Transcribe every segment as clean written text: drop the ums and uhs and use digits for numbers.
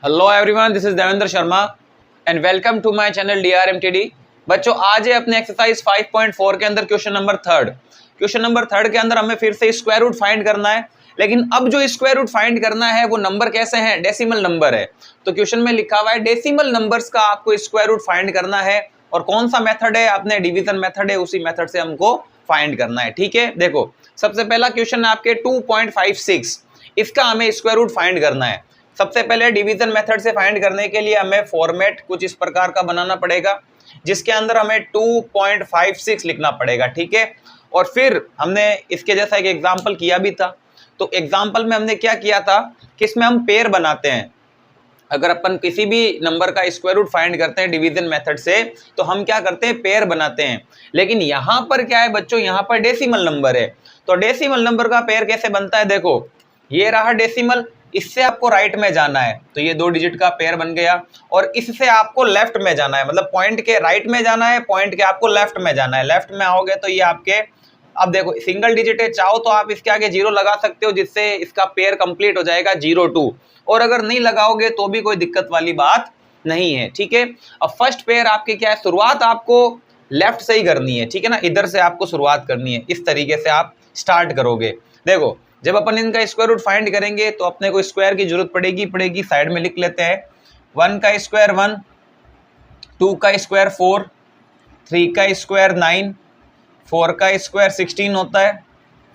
Hello everyone, this is Devendra Sharma and welcome to my channel DRMTD। बच्चों, आज है अपने एक्सरसाइज 5.4 के अंदर क्वेश्चन नंबर थर्ड के अंदर हमें फिर से स्क्वायर रूट फाइंड करना है। लेकिन अब जो स्क्वायर रूट फाइंड करना है वो नंबर कैसे हैं? डेसिमल नंबर है। तो क्वेश्चन में लिखा हुआ है डेसिमल नंबर्स का आपको स्क्वायर रूट फाइंड करना है। और कौन सा मेथड है? अपने डिवीजन मेथड है, उसी मेथड से हमको फाइंड करना है। ठीक है, देखो सबसे पहला क्वेश्चन है आपके 2.56, इसका हमें स्क्वायर रूट फाइंड करना है। सबसे पहले डिवीजन मेथड से फाइंड करने के लिए हमें फॉर्मेट कुछ इस प्रकार का बनाना पड़ेगा, जिसके अंदर हमें 2.56 लिखना पड़ेगा। ठीक है, और फिर हमने इसके जैसा एक एग्जांपल किया भी था। तो एग्जांपल में हमने क्या किया था कि इसमें हम पेयर बनाते हैं। अगर अपन किसी भी नंबर का स्क्वायर रूट फाइंड करते हैं डिवीजन मेथड से, तो हम क्या करते हैं? पेयर बनाते हैं। लेकिन यहां पर क्या है बच्चों? यहां पर डेसिमल नंबर है। तो डेसिमल नंबर का पेयर कैसे बनता है? देखो, ये रहा डेसिमल, इससे आपको राइट में जाना है तो ये 2 डिजिट का पेयर बन गया। और इससे आपको लेफ्ट में जाना है, मतलब पॉइंट के राइट में जाना है, पॉइंट के आपको लेफ्ट में जाना है। लेफ्ट में आओगे तो ये आपके, अब देखो सिंगल डिजिट है, चाहो तो आप इसके आगे 0 लगा सकते हो, जिससे इसका पेयर कंप्लीट हो जाएगा 0-2। और अगर नहीं लगाओगे तो भी कोई दिक्कत वाली बात नहीं है। ठीक है, अब फर्स्ट पेयर आपकी क्या है? शुरुआत आपको लेफ्ट से ही करनी है। ठीक है ना, इधर से आपको शुरुआत करनी है। इस तरीके से आप स्टार्ट करोगे। देखो, जब अपन इनका स्क्वायर रूट फाइंड करेंगे तो अपने को स्क्वायर की जरूरत पड़ेगी। साइड में लिख लेते हैं। 1 का स्क्वायर 1, 2 का स्क्वायर 4, 3 का स्क्वायर 9, 4 का स्क्वायर 16 होता है,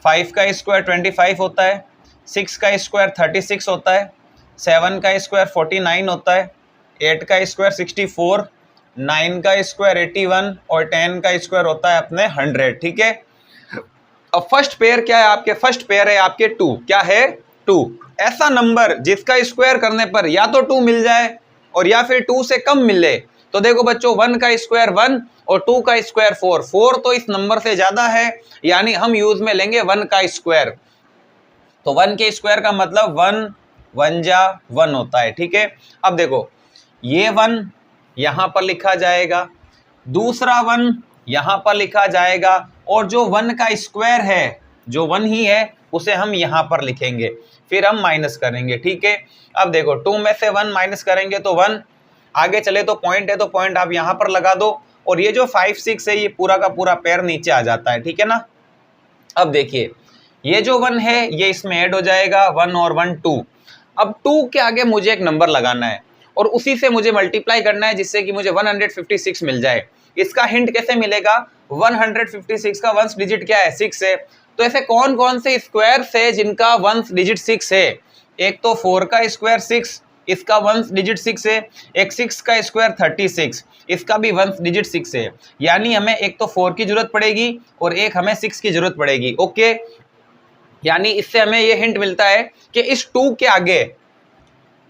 5 का स्क्वायर 25 होता है, 6 का स्क्वायर 36 होता है, 7 का स्क्वायर 49 होता है, 8 का स्क्वायर 64, 9 का स्क्वायर 81 और 10 का स्क्वायर होता है अपने 100। ठीक है, अब फर्स्ट पेयर क्या है आपके? फर्स्ट पेयर है आपके 2। क्या है? 2। ऐसा नंबर जिसका स्क्वायर करने पर या तो 2 मिल जाए और या फिर 2 से कम मिले। तो देखो बच्चों, 1 का स्क्वायर 1 और 2 का स्क्वायर 4। 4 तो इस नंबर से ज्यादा है, यानी हम यूज में लेंगे 1 का स्क्वायर। तो 1 के स्क्वायर का मतलब 1 1 जा 1 होता है। ठीक है, अब देखो ये 1 यहां पर लिखा जाएगा, दूसरा 1 यहां पर लिखा जाएगा, और जो 1 का स्क्वायर है, जो 1 ही है, उसे हम यहां पर लिखेंगे, फिर हम माइनस करेंगे। ठीक है, अब देखो 2 में से 1 माइनस करेंगे तो 1, आगे चले तो पॉइंट है तो पॉइंट आप यहां पर लगा दो, और ये जो 5 6 है ये पूरा का पूरा पेयर नीचे आ जाता है। ठीक है ना, अब देखिए ये जो 1 है ये इसमें ऐड हो जाएगा, 1 और 1 2। अब 2 के आगे मुझे एक नंबर लगाना है और उसी से मुझे मल्टीप्लाई करना है, जिससे कि मुझे 156 मिल जाए। इसका हिंट कैसे मिलेगा? 156 का वंस डिजिट क्या है? 6 है। तो ऐसे कौन कौन से स्क्वायर्स है जिनका वंस डिजिट 6 है? एक तो 4 का स्क्वायर 6, इसका वंस डिजिट 6 है। एक 6 का स्क्वायर 36, इसका भी वंस डिजिट 6 है। यानी हमें एक तो 4 की जरूरत पड़ेगी और एक हमें 6 की जरूरत पड़ेगी। ओके, यानी इससे हमें ये हिंट मिलता है कि इस 2 के आगे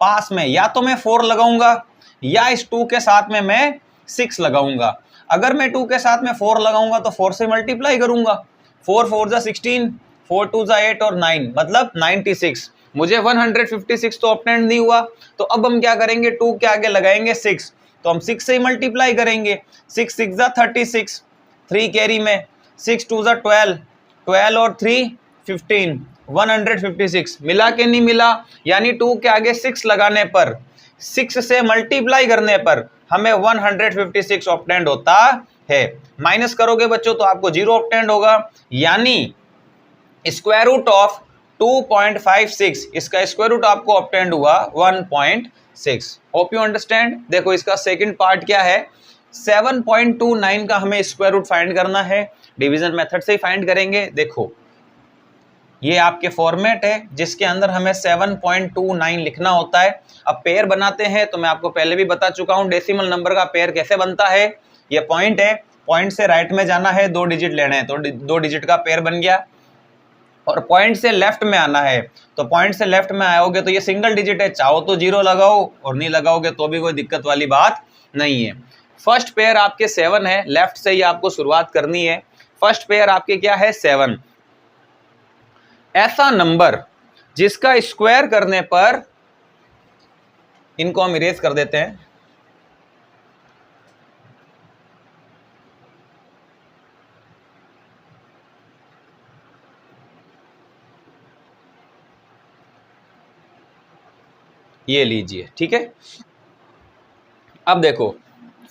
पास में या तो मैं 4 लगाऊंगा या इस 2 के साथ में मैं 6 लगाऊंगा। अगर मैं 2 के साथ में 4 लगाऊंगा तो 4 से मल्टीप्लाई करूंगा। 4 4 जा 16, 4 2 जा 8 और 9 मतलब 96। मुझे 156 तो ऑब्टेंड नहीं हुआ, तो अब हम क्या करेंगे? 2 के आगे लगाएंगे 6, तो हम 6 से ही मल्टीप्लाई करेंगे। 6 6 जा 36, 3 कैरी में, 6 2 जा 12, 12 और 3 15, 156 मिला के नहीं मिला? यानी 2 के आगे 6 लगाने पर, 6 से मल्टीप्लाई करने पर हमें 156 ऑब्टेंड होता है। माइनस करोगे बच्चों तो आपको 0 ऑब्टेंड होगा। यानी स्क्वायर रूट ऑफ 2.56, इसका स्क्वायर रूट आपको ऑब्टेंड हुआ 1.6। Hope you understand. देखो इसका सेकंड पार्ट क्या है? 7.29 का हमें स्क्वायर रूट फाइंड करना है। डिवीजन मेथड से ही फाइंड करेंगे। देखो ये आपके फॉर्मेट है जिसके अंदर हमें 7.29 लिखना होता है। अब पेयर बनाते हैं तो मैं आपको पहले भी बता चुका हूं डेसिमल नंबर का पेयर कैसे बनता है। ये पॉइंट है, पॉइंट से राइट में जाना है, 2 डिजिट लेने हैं, तो 2 डिजिट का पेयर बन गया। और पॉइंट से लेफ्ट में आना है, तो पॉइंट से लेफ्ट में आओगे तो ये सिंगल डिजिट है, चाहो तो 0 लगाओ और नहीं लगाओगे तो भी कोई दिक्कत वाली बात नहीं है। फर्स्ट पेयर आपके 7 है, लेफ्ट से ही आपको शुरुआत करनी है। फर्स्ट पेयर आपके क्या है? 7। ऐसा नंबर जिसका स्क्वायर करने पर, इनको हम इरेज कर देते हैं, ये लीजिए, ठीक है। अब देखो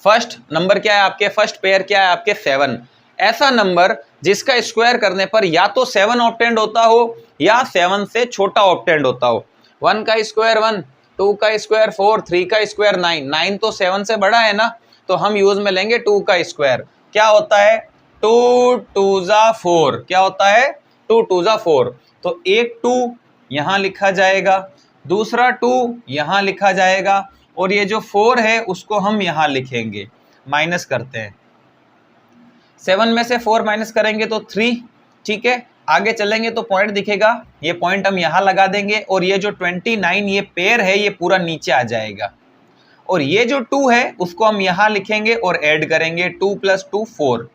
फर्स्ट नंबर क्या है आपके, फर्स्ट पेयर क्या है आपके 7। ऐसा नंबर जिसका स्क्वायर करने पर या तो 7 ऑप्टेंड होता हो या 7 से छोटा ऑप्टेंड होता हो। 1 का स्क्वायर 1, 2 का स्क्वायर 4, 3 का स्क्वायर 9, 9 तो 7 से बड़ा है ना, तो हम यूज में लेंगे 2 का स्क्वायर। क्या होता है 2 2 जा 4, क्या होता है 2 2 जा 4। तो एक 2 यहां लिखा जाएगा, दूसरा 2 यहां लिखा जाएगा, और ये जो 4 है उसको हम यहां लिखेंगे। माइनस करते हैं, 7 में से 4 माइनस करेंगे तो 3, ठीक है। आगे चलेंगे तो पॉइंट दिखेगा, ये पॉइंट हम यहां लगा देंगे, और ये जो 29 ये पेयर है ये पूरा नीचे आ जाएगा, और ये जो 2 है उसको हम यहां लिखेंगे और ऐड करेंगे, 2 + 2 4।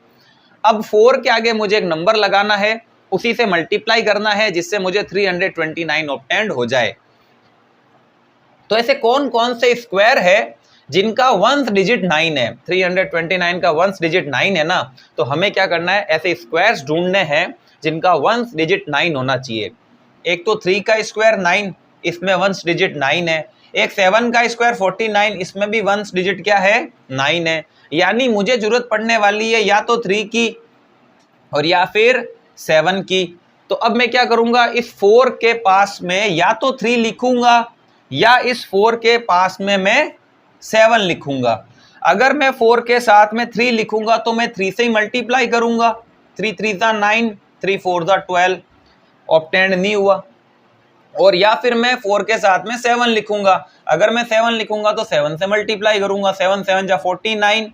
अब 4 के आगे मुझे एक नंबर लगाना है, उसी से मल्टीप्लाई करना है जिससे मुझे 329 ऑब्टेंड हो जाए। तो ऐसे कौन कौन से स्क्वायर है जिनका वंस डिजिट 9 है, 329 का वंस डिजिट 9 है ना, तो हमें क्या करना है, ऐसे स्क्वायर्स ढूंढने हैं जिनका वंस डिजिट 9 होना चाहिए। एक तो 3 का स्क्वायर 9, इसमें वंस डिजिट 9 है। एक 7 का स्क्वायर 49, इसमें भी वंस डिजिट क्या है 9 है। यानी मुझे जरूरत पड़ने वाली है या तो 3 की और या फिर 7 की। तो अब मैं क्या करूंगा, इस 4 के पास में या तो 3 लिखूंगा या इस 4 के पास में मैं 7 लिखूंगा। अगर मैं 4 के साथ में 3 लिखूंगा तो मैं 3 से ही मल्टीप्लाई करूंगा, 3 3 जा 9, 3 4 जा 12, ऑब्टेंड नहीं हुआ। और या फिर मैं 4 के साथ में 7 लिखूंगा, अगर मैं 7 लिखूंगा तो 7 से मल्टीप्लाई करूंगा, 7 7 जा 49,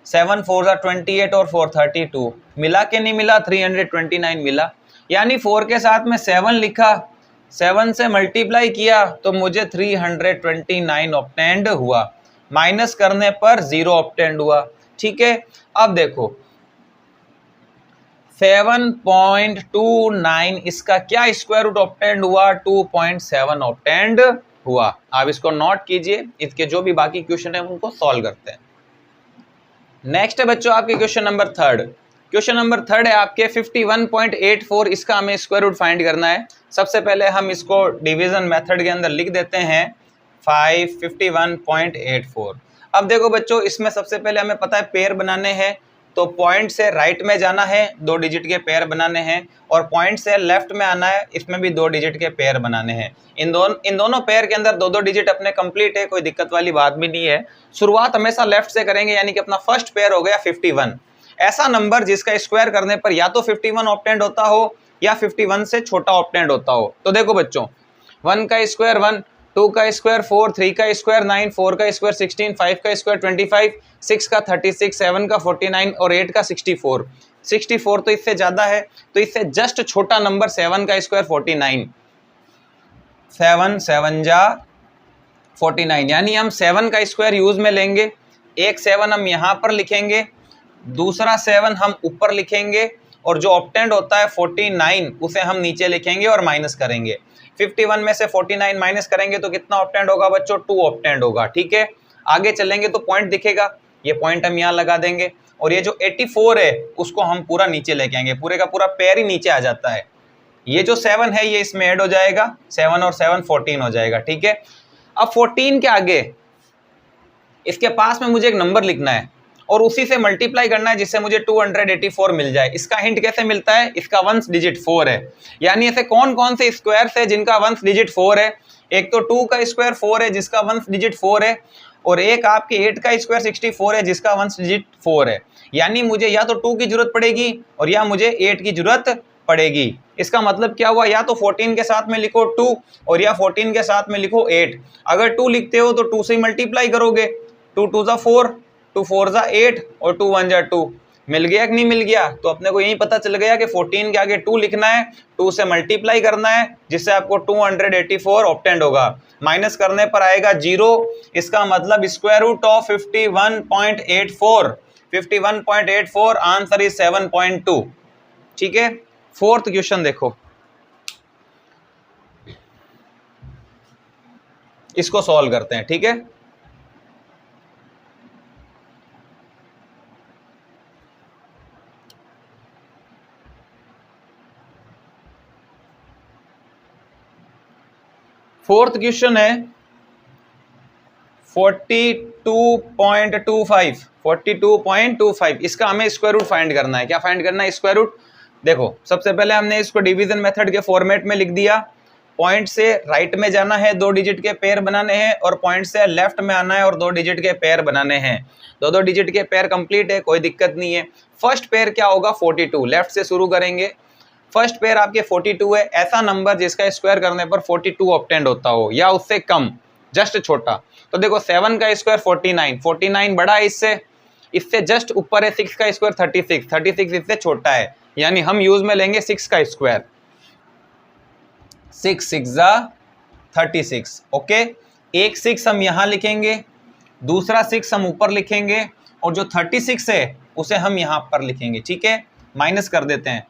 7 4 जा 28 और 4 32, मिला के नहीं मिला, 329 मिला। यानी 4 के साथ में 7 लिखा, 7 से मल्टीप्लाई किया तो मुझे 329 ऑब्टेंड हुआ, माइनस करने पर 0 ऑब्टेंड हुआ, ठीक है। अब देखो 7.29 इसका क्या स्क्वायर रूट ऑब्टेंड हुआ, 2.7 ऑब्टेंड हुआ। आप इसको नोट कीजिए, इसके जो भी बाकी क्वेश्चन है उनको सॉल्व करते हैं। नेक्स्ट है बच्चों आपके क्वेश्चन नंबर 3। क्वेश्चन नंबर 3 है आपके 51.84, इसका हमें स्क्वायर रूट फाइंड करना है। सबसे पहले हम इसको डिवीजन मेथड के अंदर लिख देते हैं 51.84। अब देखो बच्चों इसमें सबसे पहले हमें पता है पेयर बनाने हैं, तो पॉइंट से राइट में जाना है, 2 डिजिट के पेयर बनाने हैं, और पॉइंट से लेफ्ट में आना है, इसमें भी 2 डिजिट के पेयर बनाने हैं। इन दोनों पेयर के अंदर 2 डिजिट अपने कंप्लीट है, कोई दिक्कत वाली बात भी नहीं है। शुरुआत हमेशा लेफ्ट से करेंगे, यानी कि अपना फर्स्ट पेयर हो गया 51। ऐसा नंबर जिसका स्क्वायर करने पर या तो 51 ऑब्टेंड होता हो या 51 से छोटा ऑब्टेंड होता हो। तो देखो बच्चों 1 का स्क्वायर 1, 2 का स्क्वायर 4, 3 का स्क्वायर 9, 4 का स्क्वायर 16, 5 का स्क्वायर 25, 6 का 36, 7 का 49 और 8 का 64। 64 तो इससे ज्यादा है, तो इससे जस्ट छोटा नंबर 7 का स्क्वायर 49, 7 7 जा 49, यानी हम 7 का स्क्वायर यूज में लेंगे। एक 7 हम यहां पर लिखेंगे, दूसरा 7 हम ऊपर लिखेंगे, और जो ऑब्टेंड होता है 49 उसे हम नीचे लिखेंगे और माइनस करेंगे। 51 में से 49 माइनस करेंगे तो कितना ऑब्टेंड होगा बच्चों, 2 ऑब्टेंड होगा, ठीक है। आगे चलेंगे तो पॉइंट दिखेगा, ये पॉइंट हम यहाँ लगा देंगे, और ये जो 84 है उसको हम पूरा नीचे लेके आएंगे, पूरे का पूरा पेयर ही नीचे आ जाता है। ये जो 7 है ये इसमें ऐड हो जाएगा, 7 और 7 14 हो जाएगा, ठीक है। अब 14 के आगे इसके पास में मुझे एक नंबर लिखना है और उसी से मल्टीप्लाई करना है जिससे मुझे 284 मिल जाए। इसका हिंट कैसे मिलता है, इसका वंस डिजिट 4 है। यानी ऐसे कौन कौन से स्क्वायर्स है जिनका वंस डिजिट 4 है। एक तो 2 का स्क्वायर 4 है जिसका वंस डिजिट 4 है, और एक आपके 8 का स्क्वायर 64 है जिसका वंस डिजिट 4 है। यानी मुझे या तो 2 की जरूरत पड़ेगी और या मुझे 8 की जरूरत पड़ेगी। इसका मतलब क्या हुआ, या तो 14 के साथ में लिखो 2 और या 14 के साथ में लिखो 8। अगर 2 लिखते हो तो 2 से मल्टीप्लाई करोगे, 2 2 जा 4, 2 4 जा 8 और 2 1 जा 2। मिल गया कि नहीं मिल गया, तो अपने को यही पता चल गया कि 14 के आगे 2 लिखना है, 2 से मल्टीप्लाई करना है जिससे आपको 284 ऑब्टेंड होगा। माइनस करने पर आएगा 0, इसका मतलब square root of 51.84, 51.84 answer is 7.2, ठीक है। फोर्थ क्वेश्चन देखो, इसको सॉल्व करते हैं, ठीक है। फोर्थ क्वेश्चन है 42.25 इसका हमें स्क्वायर रूट फाइंड करना है। क्या फाइंड करना है? Square root. देखो सबसे पहले हमने इसको डिवीजन मेथड के फॉर्मेट में लिख दिया। पॉइंट से राइट में जाना है, 2 डिजिट के पेयर बनाने हैं, और पॉइंट से लेफ्ट में आना है और 2 डिजिट के पेयर बनाने हैं। 2 डिजिट के पेयर कंप्लीट है, कोई दिक्कत नहीं है। फर्स्ट पेयर क्या होगा? 42। लेफ्ट से शुरू करेंगे। फर्स्ट पेयर आपके 42 है, ऐसा नंबर जिसका स्क्वायर करने पर 42 ऑब्टेंड होता हो या उससे कम, जस्ट छोटा। तो देखो 7 का स्क्वायर 49, 49 बड़ा है इससे, इससे जस्ट ऊपर है 6 का स्क्वायर 36, 36 इससे छोटा है, यानी हम यूज में लेंगे 6 का स्क्वायर। 6 6 36। ओके, एक 6 हम यहां लिखेंगे, दूसरा 6 हम ऊपर लिखेंगे, और जो 36 है उसे हम यहां पर लिखेंगे। ठीक है, माइनस कर देते हैं।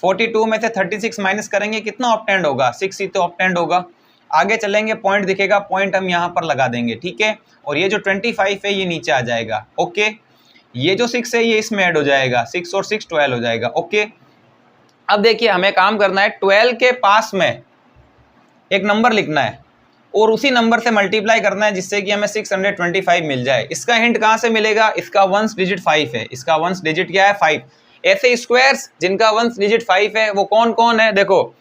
42 में से 36 माइनस करेंगे, कितना ऑब्टेंड होगा? 6 ही तो ऑब्टेंड होगा। आगे चलेंगे, पॉइंट दिखेगा, पॉइंट हम यहां पर लगा देंगे। ठीक है, और ये जो 25 है ये नीचे आ जाएगा। ओके, ये जो 6 है ये इसमें ऐड हो जाएगा, 6 और 6 12 हो जाएगा। ओके, अब देखिए हमें काम करना है, 12 के पास में एक नंबर लिखना है और उसी नंबर से मल्टीप्लाई करना है जिससे कि हमें 625 मिल जाए। इसका हिंट कहां से मिलेगा? इसका वंस डिजिट 5 है। इसका वंस डिजिट क्या है? 5। ऐसे स्क्वायर्स जिनका वंस डिजिट 5 है वो कौन कौन है? देखो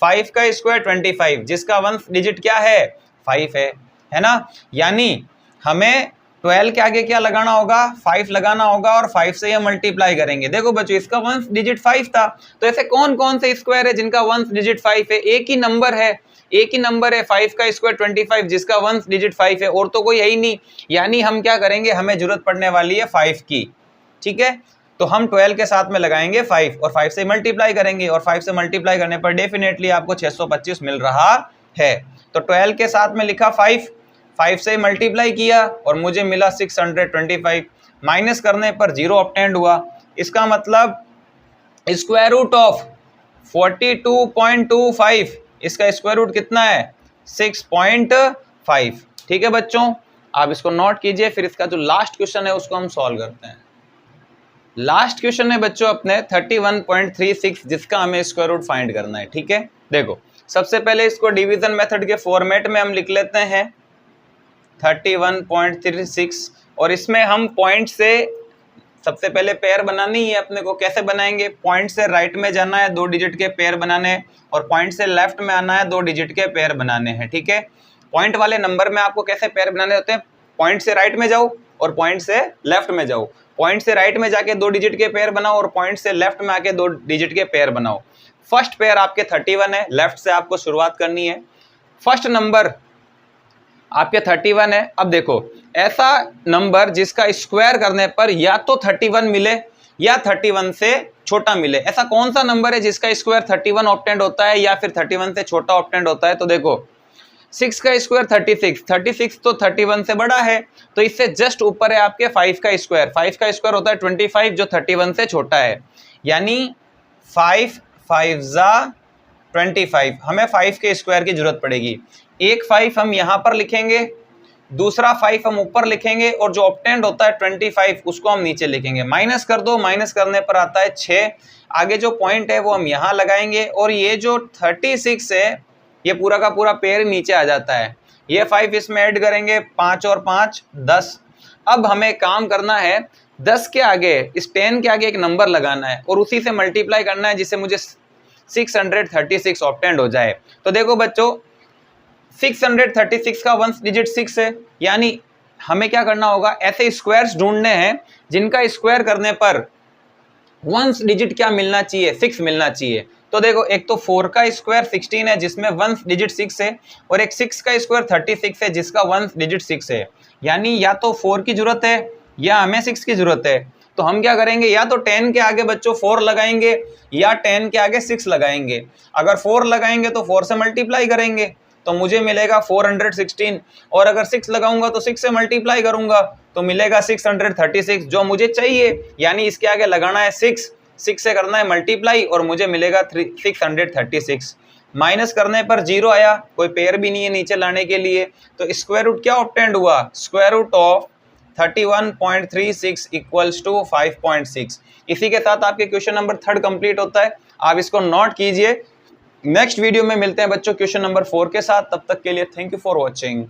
5 का स्क्वायर 25, जिसका वंस डिजिट क्या है? 5 है ना। यानी हमें 12 के आगे क्या लगाना होगा? 5 लगाना होगा, और 5 से ये मल्टीप्लाई करेंगे। देखो बच्चों, इसका वंस डिजिट 5 था, तो ऐसे कौन कौन से स्क्वायर है जिनका वंस डिजिट 5 है? एक ही नंबर है, एक ही नंबर है 5 का स्क्वायर 25, जिसका वंस डिजिट 5 है, और तो कोई है ही नहीं। यानी हम क्या करेंगे? हमें जरूरत पड़ने वाली है 5 की। ठीक है, तो हम 12 के साथ में लगाएंगे 5 और 5 से मल्टीप्लाई करेंगे, और 5 से मल्टीप्लाई करने पर डेफिनेटली आपको 625 मिल रहा है। तो 12 के साथ में लिखा 5, 5 से मल्टीप्लाई किया और मुझे मिला 625। माइनस करने पर 0 ऑब्टेंड हुआ। इसका मतलब स्क्वायर रूट ऑफ 42.25, इसका स्क्वायर रूट कितना है? 6.5। ठीक है बच्चों, आप इसको नोट कीजिए। फिर इसका जो लास्ट क्वेश्चन है उसको हम सॉल्व करते हैं। लास्ट क्वेश्चन है बच्चों अपने 31.36, जिसका हमें स्क्वायर रूट फाइंड करना है। ठीक है, देखो सबसे पहले इसको डिवीजन मेथड के फॉर्मेट में हम लिख लेते हैं 31.36, और इसमें हम पॉइंट से सबसे पहले पेयर बनानी है अपने को। कैसे बनाएंगे? पॉइंट से राइट में जाना है, 2 डिजिट के पेयर बनाने हैं, और पॉइंट से लेफ्ट में आना है, 2 डिजिट के पेयर बनाने हैं। ठीक है, पॉइंट वाले नंबर में आपको कैसे पेयर बनाने होते हैं? पॉइंट से राइट में जाओ और पॉइंट से लेफ्ट में जाओ। पॉइंट से राइट में जाके 2 डिजिट के पेयर बनाओ, और पॉइंट से लेफ्ट में आके 2 डिजिट के पेयर बनाओ। फर्स्ट पेयर आपके 31 है, लेफ्ट से आपको शुरुआत करनी है। फर्स्ट नंबर आपके 31 है। अब देखो ऐसा नंबर जिसका स्क्वायर करने पर या तो 31 मिले या 31 से छोटा मिले, ऐसा कौन सा नंबर है जिसका स्क्वायर 31 ऑब्टेंड होता है या फिर 31 से छोटा ऑब्टेंड होता है? तो देखो 6 का स्क्वायर 36, 36 तो 31 से बड़ा है, तो इससे जस्ट ऊपर है आपके 5 का स्क्वायर। 5 का स्क्वायर होता है 25, जो 31 से छोटा है। यानी 5 5 25, हमें 5 के स्क्वायर की जरूरत पड़ेगी। एक 5 हम यहां पर लिखेंगे, दूसरा 5 हम ऊपर लिखेंगे, और जो ऑब्टेंड होता है 25 उसको हम नीचे लिखेंगे। माइनस कर दो, माइनस करने पर आता है 6। आगे जो पॉइंट है वो हम यहां लगाएंगे, और ये जो 36 है ये पूरा का पूरा पेयर नीचे आ जाता है। ये 5 इसमें ऐड करेंगे, 5 और 5 10। अब हमें काम करना है 10 के आगे, इस 10 के आगे एक नंबर लगाना है और उसी से मल्टीप्लाई करना है, जिससे मुझे 636 ऑब्टेंड हो जाए। तो देखो बच्चों 636 का वंस डिजिट 6 है, यानी हमें क्या करना होगा? ऐसे स्क्वायर्स ढूंढने हैं जिनका स्क्वायर करने पर वंस डिजिट क्या मिलना चाहिए? 6 मिलना चाहिए। तो देखो एक तो 4 का स्क्वायर 16 है जिसमें वंस डिजिट 6 है, और एक 6 का स्क्वायर 36 है जिसका वंस डिजिट 6 है। यानी या तो 4 की जरूरत है या हमें 6 की जरूरत है। तो हम क्या करेंगे? या तो 10 के आगे बच्चों 4 लगाएंगे या 10 के आगे 6 लगाएंगे। अगर 4 लगाएंगे तो 4 से मल्टीप्लाई करेंगे तो मुझे मिलेगा 416, और अगर 6 लगाऊंगा तो 6 से मल्टीप्लाई करूंगा तो मिलेगा 636 जो मुझे चाहिए। यानी इसके आगे लगाना है 6 से करना है मल्टीप्लाई, और मुझे मिलेगा 636। माइनस करने पर 0 आया, कोई पेयर भी नहीं है नीचे लाने के लिए। तो स्क्वायर रूट क्या ऑब्टेंड हुआ? Square root of 31.36 equals to 5.6। इसी के साथ आपके क्वेश्चन नंबर 3 कंप्लीट होता है। आप इसको नोट कीजिए। नेक्स्ट वीडियो में मिलते हैं बच्चों क्वेश्चन नंबर 4 के साथ। तब तक के लिए थैंक यू फॉर वॉचिंग।